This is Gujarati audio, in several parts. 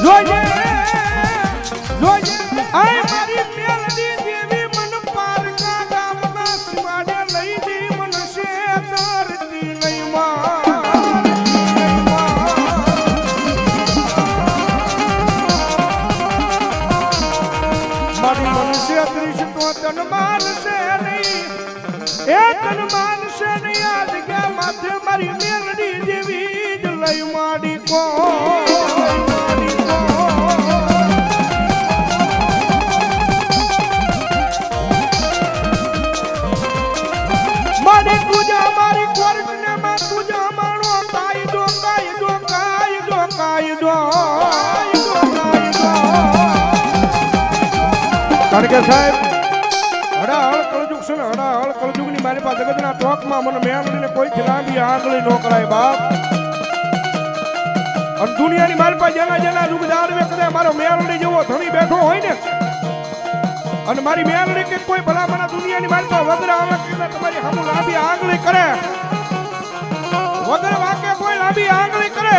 જોજે જોજે આય મારી મેલડી દેવી મન પારકા ગામના સિવાડે લઈ દી મનસે ધરતી લઈ મારી મનસે દૃશ્ય તો તન માનસે નહીં એ તન માનસે નહીં આ જગ્યા માથે મારી મેલડી દેવી જ લઈ માડી કો મારી પૂજા મારી કોર્ટને માં પૂજા માણો કાયદો કાયદો કાયદો કાયદો કારણ કે સાહેબ હડાહળ કળજુગ છે ને હડાહળ કળજુગ ની મારી પાસે જગતના ટોકમાં મને મેળવીને કોઈ લાંબી આંગળી નો કરાય બાપ અને દુનિયાની મારી પાસે જેના જેના દુઃખદાર વ્યક્તિ મારો મેળવી જેવો ધણી બેઠો હોય ને અને મારી મેળવી કે કોઈ ભલામણા દુનિયાની મારી પાસે વગર આવે કે તમારી હમુ લાંબી આંગળી કરે વગર વાકે કોઈ લાંબી આંગળી કરે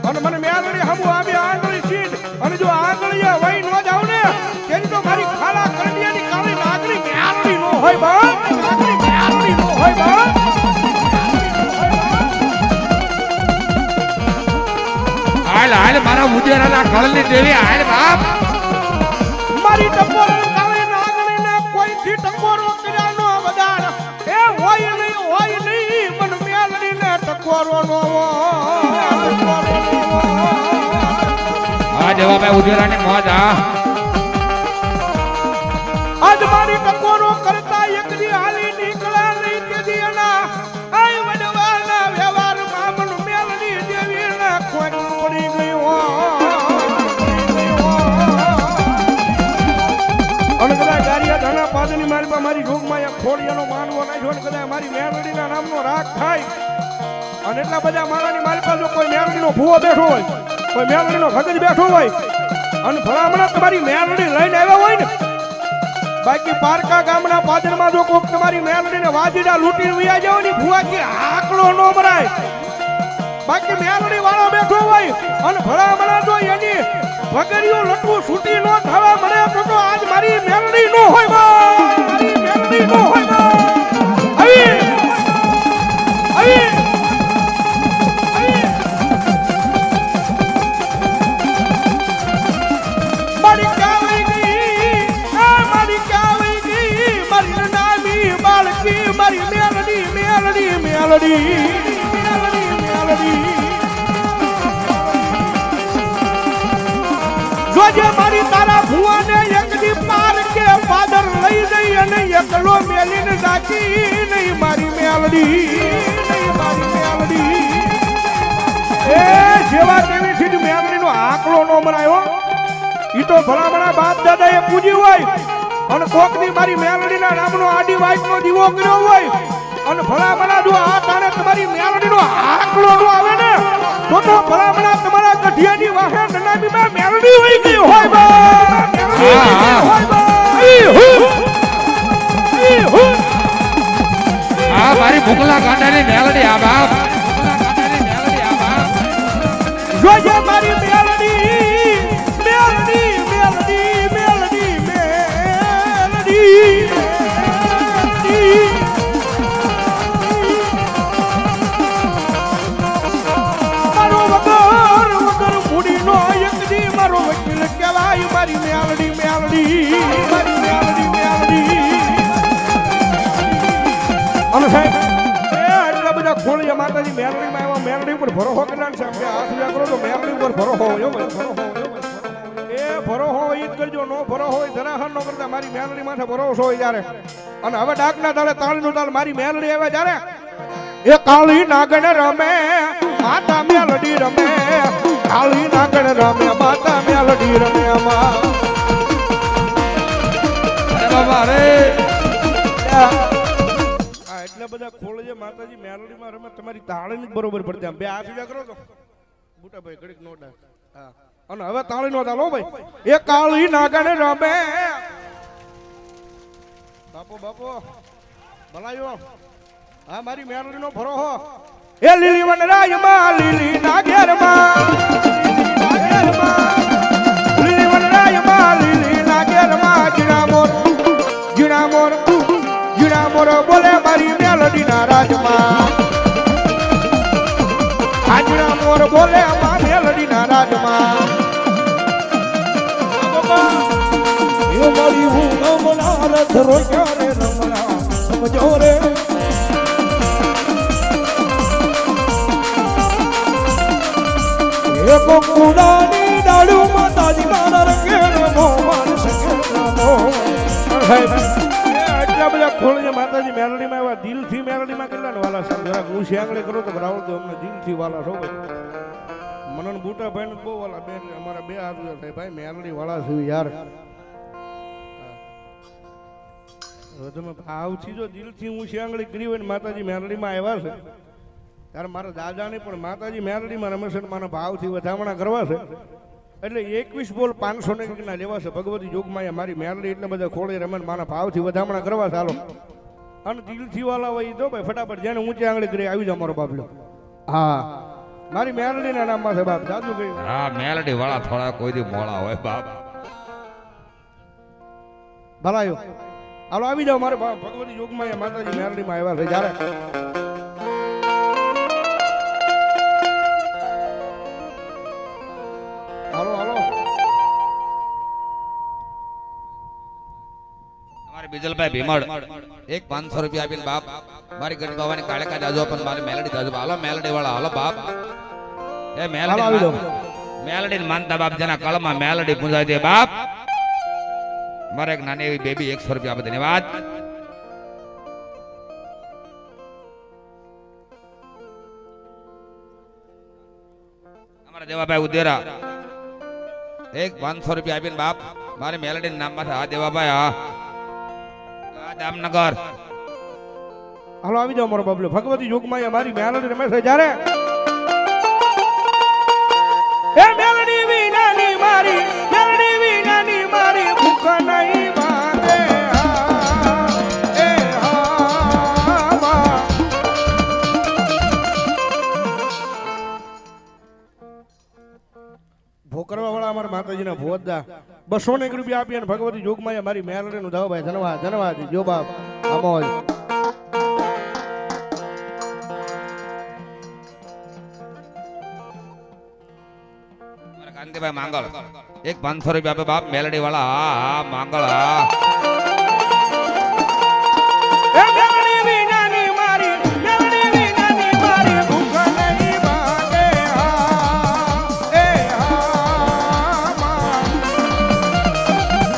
અને મને મેળવી હમુ આવી આંગળી સીધ અને જો આંગળી વહી ન જાવ ને તેની તો મારી ખાલા કરડિયાની કાળી નાગરી મેળવી નો હોય બા નાગરી મેળવી નો હોય બા હાલ હાલ મારા ઉદેરાના ગળની દેવી હાલ બાપ મારી ટકોર કાળી નાગણી ને કોઈથી ટકોરો કર્યા નો વદાર એ હોય નહીં મન મેલડી ને ટકોરો નો આ જવાબ એ ઉદેરાની મોજ આ આજ મારી ટકોરો કરતા એક દી હાલી નીકળ્યા નહીં કે દી એના આય વડવાના વ્યવહારમાં મન મેલડી દેવી ને કોઈ પડી ગયો અને કદાચ ગારિયા ધાણા પાદની મારી પાસે મારી જોગમાં એક ખોડિયાનો માનવો નાખ્યો ને કદાચ મારી મેલડીના નામનો રાગ થાય અને એટલા બધા મારાની મારી પાસે કોઈ મેલડીનો ભૂવો બેઠો હોય કોઈ મેલડીનો ભગત બેઠો હોય અને ભલામણા તમારી મેલડી લઈને આવ્યા હોય ને બાકી પારકા ગામના પાદરમાં જો કોક તમારી મેલડીને વાજીડા લૂંટીને વયા જાવ ની ભૂવાજી આકડો નો મરાય બાકી મેલડી વાળો બેઠો હોય અને ભલામણા જો એની વગરિયો લટવું છૂટી નો થવા મળે તો આજ મારી મેલડી નો હોય મારી મેલડી નો હોય આવી આવી મારી કાવઈ ગઈ મારી કાવઈ ગઈ મારી નામી બાળકી મારી મેલડી મેલડી મેલડી મેલડી મેલડી જોજે મારી તારા ભુવાને એકદી પાર કે પાદર લઈ જઈ અને એકલો મેલીને જાકી નહીં મારી મેલડી નહીં મારી મેલડી એ જેવા તેવી સીધ મેલડીનો આંકડો નો મરાયો ઈ તો ભલામણા બાપ દાદાએ પૂજી હોય અને કોકની મારી મેલડીના નામનો આડી વાઈટનો દીવો કર્યો હોય અને ભલામણા જો આ તાણે તમારી મેલડીનો આંકડો નો આવે ને તો ભલામણા તમારા ગઢિયાની વાહે નનામીમાં મેલડી હોઈ ગઈ હોય બા મેલડી હોય બા આ મારી ભૂખલા કાંટાની મેલડી આ બાપ જોજે મારી મેલડી મેલડી મેલડી મેલડી મેલડી મારો વગર મૂડી નો એકદી મારો વકીલ કહેવાય મારી મેલડી મેલડી મારી મેલડી મેલડી અને સાહેબ એટલા બધા ખોળિયા માતાજી મેલડી માં આવ્યા મેલડી ઉપર ભરોસો કરનાર છે આપણે હાથ ઉજા કરો તો મેલડી ઉપર ભરોસો હોય એ ભરોસો હોય ઈ જ કરજો નો ભરોસો હોય ધરાહર નો કરતા મારી મેલડી માથે ભરોસો હોય જ્યારે અને હવે ડાકના તાળે તાળીનો તાળ મારી મેલડી આવે જ્યારે એ કાળી નાગણ રમે માતા મેલડી રમે કાળી નાગણ રમે માતા મેલડી રમે અમા અરે બાબા અરે એટલા બધા ખોળે માતાજી મેલડીમાં રમે તમારી તાળીની બરોબર પડતી આમ બે હાથ ઉજા કરો તો બુટા ભાઈ ઘડીક નો ડાક હા અને હવે તાળી નો તાલો ભાઈ એ કાળી નાગણ રમે બાપો બાપો ભલાયો હા મારી મેલડી નો ભરોહો એ લીલી વનરાય માં લીલી નાગેર માં વાળી હું અમના રથ રોક્યા રે રમણા સમજો રે એક કુડાની ડાળું માતાજી મારા રંગે રમો માર સકે રમો એટલા બધા ખોળ છે માતાજી મેલડીમાં એવા દિલથી મેલડીમાં કેટલા ને વાલા સાહેબ જરાક હું આંગળે કરો તો રાવળ તો અમને દિલથી વાલા છો ભાઈ મને ને બુટા ભાઈ બહુ વાલા બે અમારા બે હાથ થાય ભાઈ મેલડી વાળા છે યાર હવે તમે ભાવથી જો દિલથી હું આંગળી કરી હોય ને માતાજી મેલડીમાં આવ્યા છે ત્યારે મારા દાદાને પણ માતાજી મેલડીમાં રમેશ મારા ભાવથી વધામણા કરવા છે એટલે 21 બોલ 500 ના લેવા છે ભગવતી જોગમાં મારી મેલડી એટલે બધા ખોળે રમણ મારા ભાવથી વધામણા કરવા ચાલો અને દિલથી વાલા હોય તો ભાઈ ફટાફટ જેને ઊંચી આંગળી કરી આવી જાવ મારો બાબલો હા મારી મેલડી ના નામમાં છે બાપ સાચું કહ્યું હા મેલડી વાળા થોડા કોઈ દી મોળા હોય બાપ ભલાયો હાલો આવી જાવ મારે ભગવતી જોગમાં માતાજી મેલડીમાં આવ્યા છે જ્યારે હાલો હાલો અમારે બીજલભાઈ ભીમડ એક 500 રૂપિયા આપીને બાપ મારી ગઢ બાવાની કાળકા જાજો પણ મારી મેલડી જાજો હાલો મેલડી વાળા હાલો બાપ એ મેલડી માનતા બાપ જેના કળમાં મેલડી પૂજાઈ દે બાપ મારે એક નાની એવી બેબી 100 રૂપિયા આપે ધન્યવાદ અમારા દેવાભાઈ ઉદેરા એક 500 રૂપિયા આપીને બાપ મારી મેલડી નામ માં હા દેવાભાઈ હા દામનગર હાલો આવી જાવ મારો બાબલો ભગવતી જોગમાં મારી મેલડી રમે છે જ્યારે એ મેલડી વિનાની મારી ભૂખ નહીં માંગે એ હા ભોકરવા વાળા અમારા માતાજીના ભોજદા 201 રૂપિયા આપી અને ભગવતી જોગમાં મારી મેલડી નું ભાઈ ધન્યવાદ ધન્યવાદ જો બાપ આમોજ કાંતિભાઈ માંગળ એક 500 રૂપિયા આપે બાપ મેલડી વાળા હા માંગળ હા